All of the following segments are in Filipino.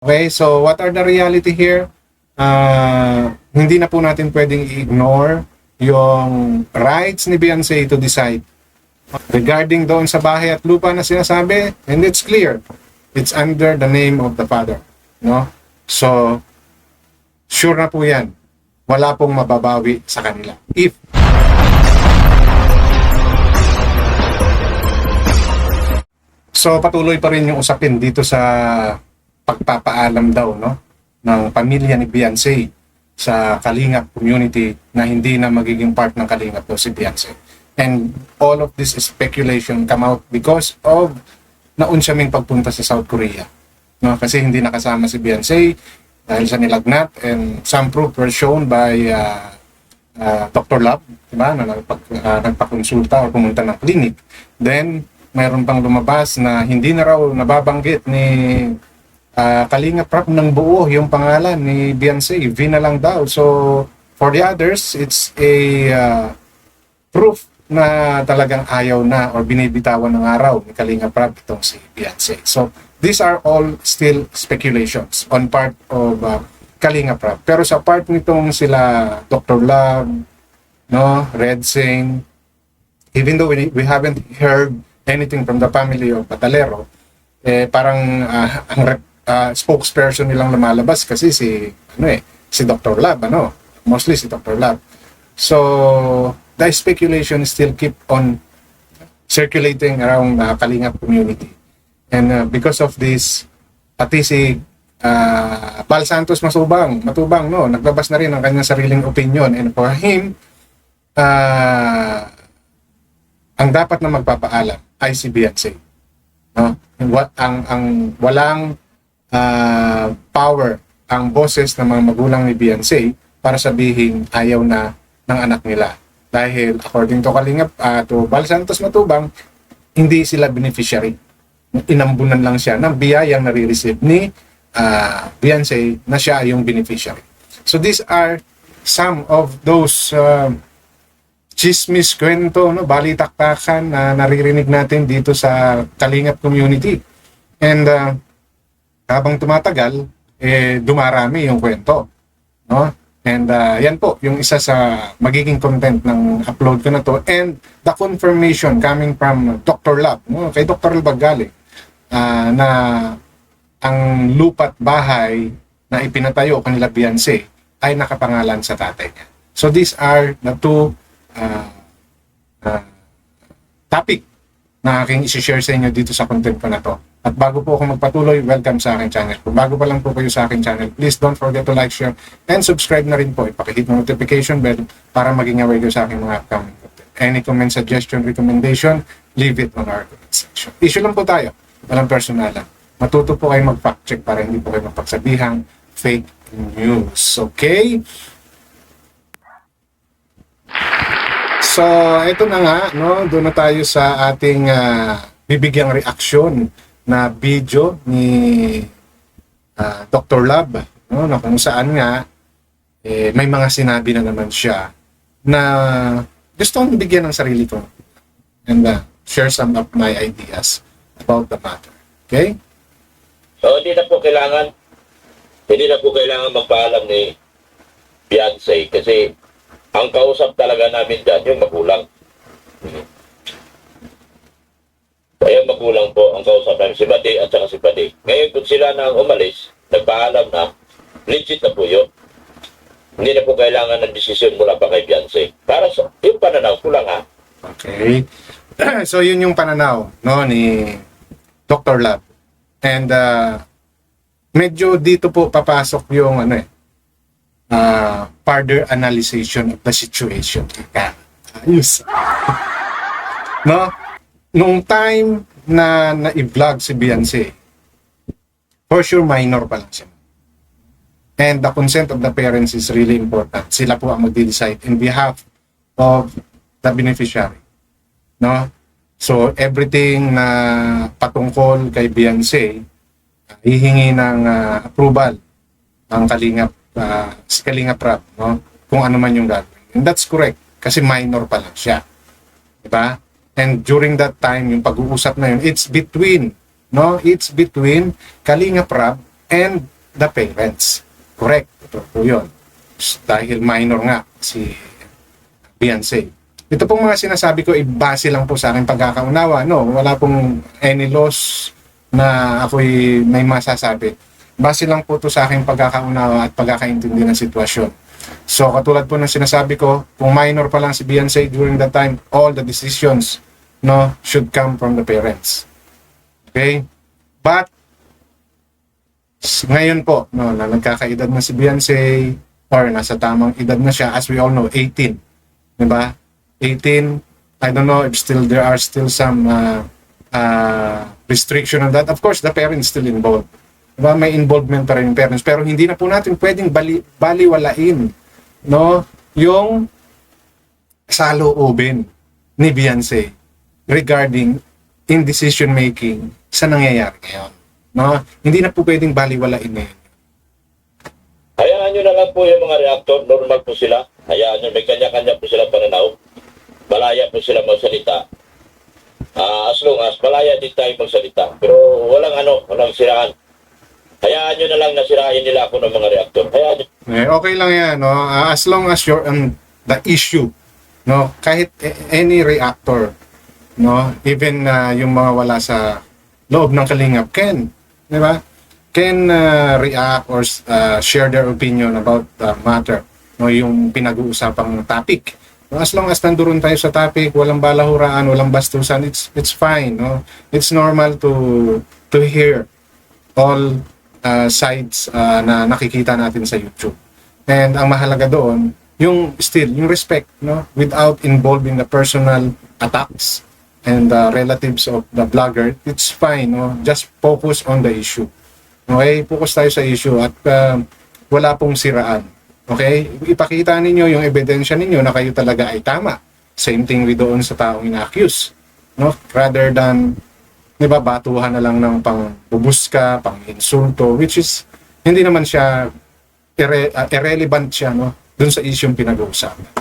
Okay, so what are the reality here? Hindi na po natin pwedeng i-ignore yung rights ni Beyonce to decide regarding doon sa bahay at lupa na sinasabi, and it's clear. It's under the name of the Father. No? So, sure na po yan. Wala pong mababawi sa kanila. So, patuloy pa rin yung usapin dito sa pagpapaalam daw, no, ng pamilya ni Beyonce sa Kalingap community na hindi na magiging part ng Kalingap daw si Beyonce. And all of this speculation come out because of naun siya ming pagpunta sa South Korea. No, kasi hindi nakasama si Beyonce dahil sa nilagnat, and some proof were shown by Dr. Love, diba, na nagpakonsulta o pumunta ng clinic. Then, mayroon pang lumabas na hindi na raw nababanggit ni Kalingap Rap ng buo yung pangalan ni Beyonce, V na lang daw. So, for the others, it's a proof na talagang ayaw na or binibitawan ng araw ni Kalingap Rap itong si Beyonce. So, these are all still speculations on part of Kalingap Rap. Pero sa part nitong sila Dr. Love, no, Red Sing, even though we haven't heard anything from the family of Batalero, parang ang spokesperson nilang lumalabas kasi si Dr. Love, mostly si Dr. Love. So the speculation still keep on circulating around the Kalingap community, and because of this, pati si Bal Santos Matubang, no, naglabas na rin ang kanyang sariling opinion, and for him, ang dapat na magpapaalam ay si Beyonce. No? Ang walang power ang boses ng mga magulang ni Beyonce para sabihin ayaw na ng anak nila. Dahil according to Kalingap, to Bal Santos Matubang, hindi sila beneficiary. Inambunan lang siya ng biyayang nare-receive ni Beyonce na siya yung beneficiary. So these are some of those chismis, kwento, no, balitaktakan na naririnig natin dito sa Kalingap community. And habang tumatagal, dumarami yung kwento, no? And yan po yung isa sa magiging content ng upload ko na to, and the confirmation coming from Dr. Love, no? Kay Dr. Love galing, na ang lupa't bahay na ipinatayo kanila Beyonce ay nakapangalan sa tatay niya. So these are the two topic na aking isi-share sa inyo dito sa content ko na to. At bago po ako magpatuloy, welcome sa aking channel. Kung bago pa lang po kayo sa aking channel, please don't forget to like, share, and subscribe na rin po. Ipakihit ng notification bell para maging aware kayo sa aking mga upcoming content. Any comment, suggestion, recommendation, leave it on our comment section. Issue lang po tayo, walang personalan. Matuto po kayo mag-fact check para hindi po kayo magpagsabihang fake news. Okay? So, ito na nga, no? Doon na tayo sa ating bibigyang reaksyon na video ni Dr. Love, no? Na kung saan nga may mga sinabi na naman siya na gusto kong bigyan ng sarili ko and share some of my ideas about the matter. Okay? So, hindi na po kailangan magpaalam ni Beyonce kasi ang kausap talaga namin dyan, yung magulang. Kaya magulang po ang kausap namin, si Bade at saka si Bade. Ngayon, kung sila na ang umalis, nagpaalam na, legit na po yun. Hindi na po kailangan ng desisyon mula pa kay Beyonce. Para sa yung pananaw ko lang, ha? Okay. So, yun yung pananaw, no, ni Dr. Love. And medyo dito po papasok yung further analyzation of the situation. Ayos. No? Nung time na na-vlog si Beyonce, for sure minor pa lang siya. And the consent of the parents is really important. Sila po ang magde-decide in behalf of the beneficiary. No? So everything na patungkol kay Beyonce, hihingi ng approval ng si Kalingap Rap, no? Kung ano man yung gagawin. And that's correct kasi minor pa lang siya. Diba? And during that time, yung pag-uusap na yun, it's between Kalingap Rap and the parents. Correct. Ito po yun. Dahil minor nga si Beyonce. Ito pong mga sinasabi ko, base lang po sa aking pagkakaunawa. No, wala pong any loss na ako'y may masasabi. Base lang po to sa aking pagkakaunawa at pagkakaintindi ng sitwasyon. So, katulad po ng sinasabi ko, kung minor pa lang si Beyonce during that time, all the decisions, no, should come from the parents. Okay? But, ngayon po, no, na nagkakaedad na si Beyonce, or nasa tamang edad na siya, as we all know, 18. Diba? 18, I don't know if there are still some restriction on that. Of course, the parents still involved. Diba? May involvement pa rin yung parents. Pero hindi na po natin pwedeng baliwalain, no, yung saloobin ni Beyonce regarding in decision making sa nangyayari ngayon. No? Hindi na po pwedeng baliwalain ngayon. Hayaan nyo na lang po yung mga reactor, normal po sila. Hayaan nyo, may kanya-kanya po sila pananaw. Malaya po sila magsalita. As long as malaya din tayo magsalita. Pero walang siraan. Hayaan nyo na lang na sirain nila ako ng mga reactor. Hayaan nyo. Okay lang yan, no? As long as you're on the issue, no? Kahit any reactor, no? Even yung mga wala sa loob ng kalingap can, di ba? Can react or share their opinion about the matter, no? Yung pinag-uusapang topic. No? As long as nandoon tayo sa topic, walang balahuraan, walang bastusan, it's fine, no? It's normal to hear all sides na nakikita natin sa YouTube. And ang mahalaga doon, yung respect, no? Without involving the personal attacks and the relatives of the blogger, it's fine, no? Just focus on the issue. Okay? Focus tayo sa issue at wala pong siraan. Okay? Ipakita ninyo yung ebidensya ninyo na kayo talaga ay tama. Same thing with doon sa taong ina-accuse. No? Rather than, di ba, batuhan na lang ng pang-bubuska, pang-insulto, which is, hindi naman siya irrelevant siya, no? Doon sa issue yung pinag-uusapan.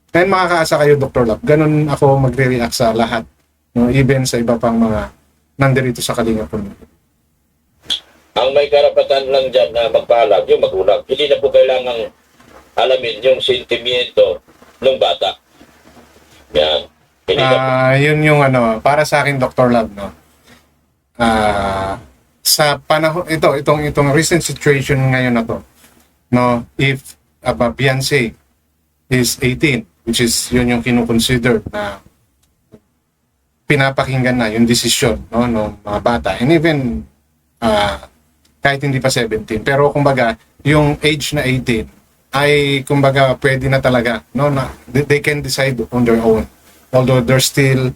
Kaya makakaasa kayo, Dr. Lab, ganun ako magre-react sa lahat. No? Even sa iba pang mga nandirito sa Kalingap Community. Ang may karapatan lang dyan na magpaalam, yung magulang. Hindi na po kailangang alamin yung sentimiento ng bata. Yan. Hindi na po. Yun yung para sa akin, Dr. Lab, no? Sa panahon, itong recent situation ngayon na to, no? If Beyonce is 18, which is yun yung kinukonsider na pinapakinggan na yung desisyon, no, ng mga bata. And even kahit hindi pa 17. Pero kumbaga, yung age na 18 ay kumbaga pwede na talaga, no, na they can decide on their own. Although there's still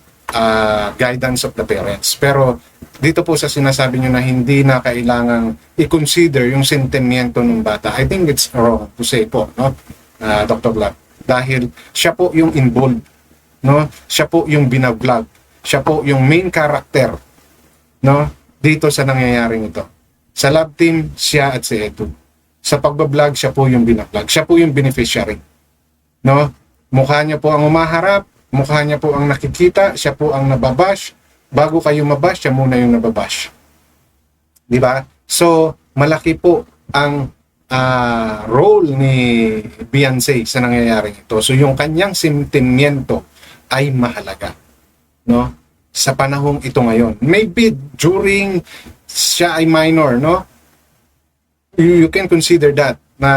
guidance of the parents. Pero dito po sa sinasabi nyo na hindi na kailangang i-consider yung sentimiento ng bata, I think it's wrong to say po, no, Dr. Black. Dahil siya po yung involved, no? Siya po yung binablog. Siya po yung main character, no, dito sa nangyayaring ito. Sa lab team, siya at si Edu. Sa pagbablog, siya po yung binablog. Siya po yung beneficiary. No? Mukha niya po ang umaharap, mukha niya po ang nakikita, siya po ang nababash. Bago kayo mabash, siya muna yung nababash. Di ba? So, malaki po ang role ni Beyonce sa nangyayaring ito. So, yung kanyang sentimiento ay mahalaga. No? Sa panahong ito ngayon. Maybe during siya ay minor, no? You can consider that na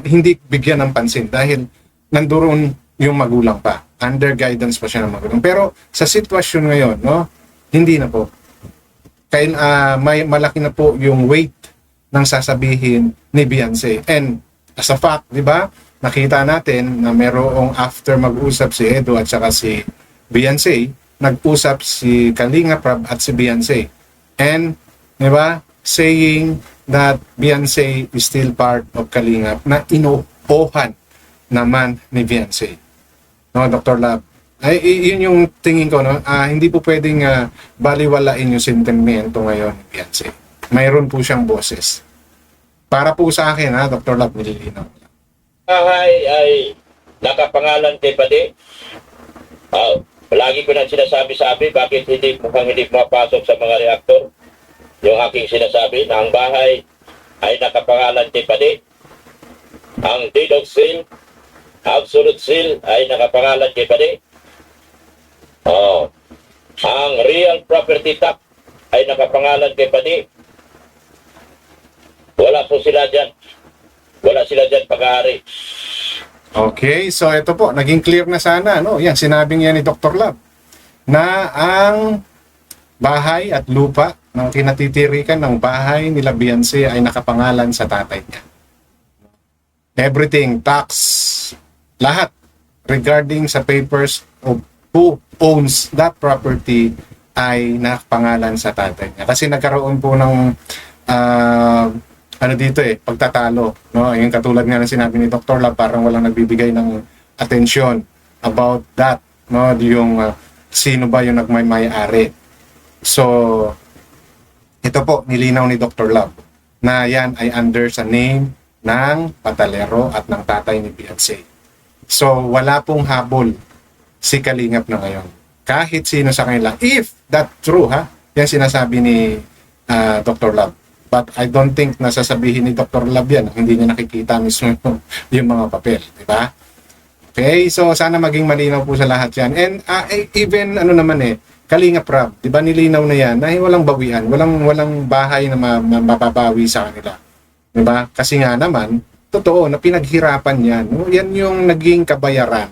hindi bigyan ng pansin dahil nandoon yung magulang pa. Under guidance pa siya ng magulang. Pero sa sitwasyon ngayon, no? Hindi na po. Kaya may malaki na po yung weight ng sasabihin ni Beyonce. And as a fact, di ba? Nakita natin na merong after mag-usap si Edo at saka si Beyonce, nag-usap si Kalinga Prab at si Beyonce. And, di ba, saying that Beyonce is still part of Kalingap na inuuhan naman ni Beyonce. No, Dr. Lab. Ay, yun yung tingin ko, no? Hindi po pwedeng baliwalain yung sentimento ngayon ni Beyonce. Mayroon po siyang boses. Para po sa akin, Dr. Lab, nililinaw. Ay nakapangalan kay Padi. Palagi ko nang sinasabi-sabi, bakit mukhang hindi pumapasok sa mga reaktor? yung aking sinasabi na ang bahay ay nakapangalan kay Padi. Ang deed of sale, absolute sale ay nakapangalan kay Padi. Oh. Ang real property tax ay nakapangalan kay Padi. Wala po sila dyan. Wala sila dyan pag-aari. Okay, so ito po, naging clear na sana, no? Yan, sinabing yan ni Dr. Lab, na ang bahay at lupa ng kinatitirikan ng bahay nila Beyonce ay nakapangalan sa tatay niya. Everything, tax, lahat regarding sa papers of who owns that property ay nakapangalan sa tatay niya. Kasi nagkaroon po ng ano dito pagtatalo, no? Yung katulad nga ng sinabi ni Dr. Lab, parang walang nagbibigay ng atensyon about that, no? Yung sino ba yung nagmay-ari. So, ito po, nilinaw ni Dr. Lab na yan ay under sa name ng Patalero at ng tatay ni Beyonce. So, wala pong habol si Kalingap na ngayon. Kahit sino sa kanila, if that true, ha? Yan sinasabi ni Dr. Lab. But I don't think na sasabihin ni Dr. Lab yan, hindi niya nakikita mismo yung mga papel, di ba? Okay, so sana maging malinaw po sa lahat yan. And even ano naman Kalingap Rab, di ba nilinaw na yan na walang bawian, walang bahay na mapapawi sa kanila. Di ba? Kasi nga naman, totoo na pinaghirapan yan. No? Yan yung naging kabayaran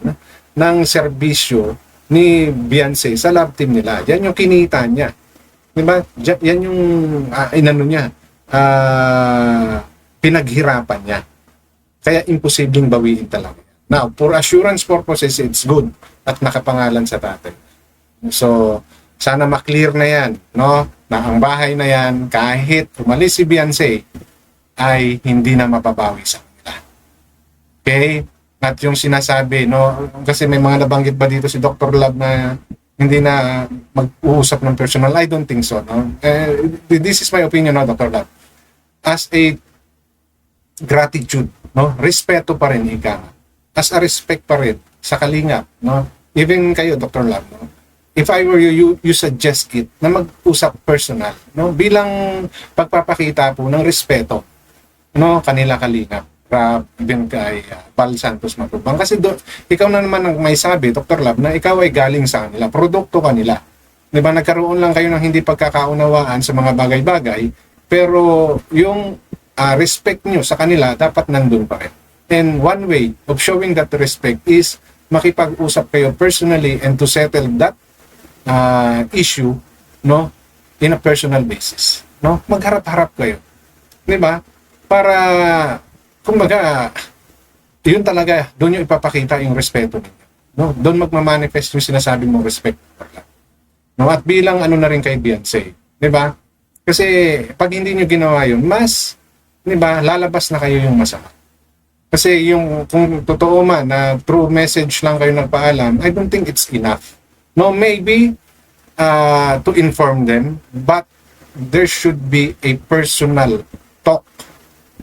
ng serbisyo ni Beyonce sa lab team nila. Yan yung kinita niya. Di ba? Yan yung inano niya. Pinaghirapan niya. Kaya imposibleng bawiin talaga. Now, for assurance purposes, it's good at nakapangalan sa tatay. So, sana maklear na yan, no? Na ang bahay na yan, kahit umalis si Beyonce, ay hindi na mapabawi sa kanila. Okay? At yung sinasabi, no? Kasi may mga nabanggit ba dito si Dr. Lab na hindi na mag-uusap ng personal? I don't think so, no? This is my opinion, no, Dr. Lab. As a gratitude, no? Respeto pa rin, ika. As a respect pa rin sa Kalingap, no? Even kayo, Dr. Lab, no? If I were you suggest it na mag-usap personal, no? Bilang pagpapakita po ng respeto, no? Kanila Kalingap, even kay Pal Santos Matubang. Kasi ikaw na naman ang may sabi, Dr. Lab, na ikaw ay galing sa kanila, produkto kanila. Diba, nagkaroon lang kayo ng hindi pagkakaunawaan sa mga bagay-bagay, pero yung respect nyo sa kanila, dapat nandun pa rin. And one way of showing that respect is makipag-usap kayo personally and to settle that issue, no, in a personal basis, no? Magharap-harap kayo. 'Di ba? Para kumbaga yun talaga, doon yung ipapakita yung respeto ninyo, no? Doon magma-manifest yung sinasabi mong respect. No, at bilang ano na rin kay Beyonce, 'di ba? Kasi pag hindi niyo ginawa yun, mas 'di ba, lalabas na kayo yung masama. Kasi yung kung totoo man na through message lang kayo nagpaalam, I don't think it's enough. No, maybe to inform them, but there should be a personal talk,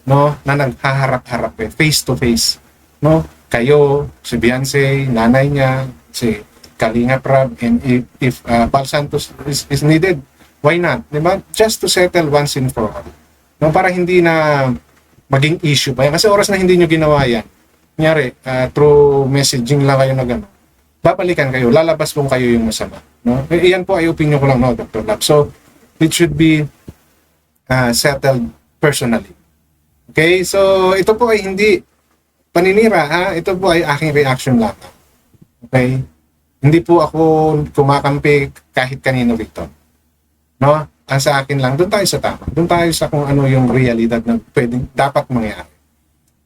no, na naghaharap-harap face to face, no? Kayo, si Beyonce, nanay niya, si Kalingap Rab, and if Pal Santos is needed, why not? Diba? Just to settle once and for all. No, para hindi na maging issue pa yan. Kasi oras na hindi nyo ginawa yan, kunyari, through messaging lang kayo na gano'n, babalikan kayo, lalabas po kayo yung masama. No? Iyan po ay opinion ko lang, no, Dr. Lab. So, it should be settled personally. Okay? So, ito po ay hindi paninira, ha? Ito po ay aking reaction lang. Okay? Hindi po ako kumakampi kahit kanino rito. No? Ang sa akin lang, doon tayo sa tama. Doon tayo sa kung ano yung realidad na pwedeng, dapat mangyari.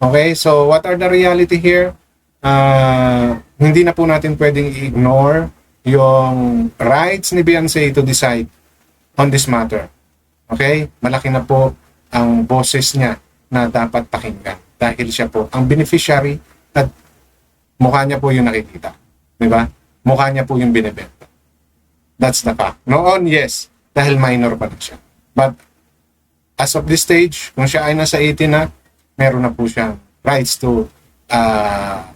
Okay? So, what are the reality here? Hindi na po natin pwedeng i-ignore yung rights ni Beyonce to decide on this matter. Okay? Malaki na po ang boses niya na dapat pakinggan. Dahil siya po ang beneficiary at mukha niya po yung nakikita. Diba? Mukha niya po yung binibenta. That's the fact. Noon, yes, dahil minor pa na siya. But as of this stage, kung siya ay nasa 18 na, meron na po siyang rights to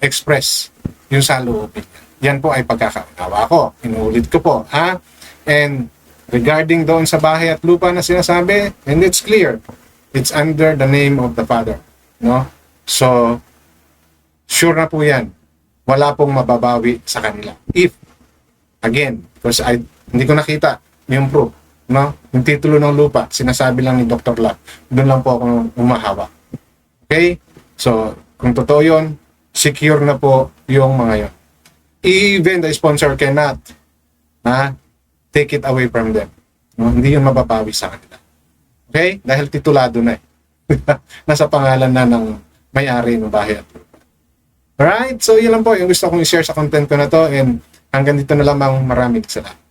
express yung saloobin niya. Yan po ay pagkakaunawa ko. Inuulit ko po. Ha? And regarding doon sa bahay at lupa na sinasabi, and it's clear, it's under the name of the Father. No? So, sure na po yan. Wala pong mababawi sa kanila. If, again, because hindi ko nakita yung proof, no? Yung titulo ng lupa, sinasabi lang ni Dr. Love. Doon lang po ako umahawa. Okay? So, kung totoo yun, secure na po yung mga yun. Even the sponsor cannot take it away from them. No? Hindi yun mababawi sa kanila. Okay? Dahil titulado na eh. Nasa pangalan na ng may-ari ng bahay at lupa. Alright? So, yun lang po yung gusto kong i-share sa content ko na to, and hanggang dito na lamang. Maraming salamat.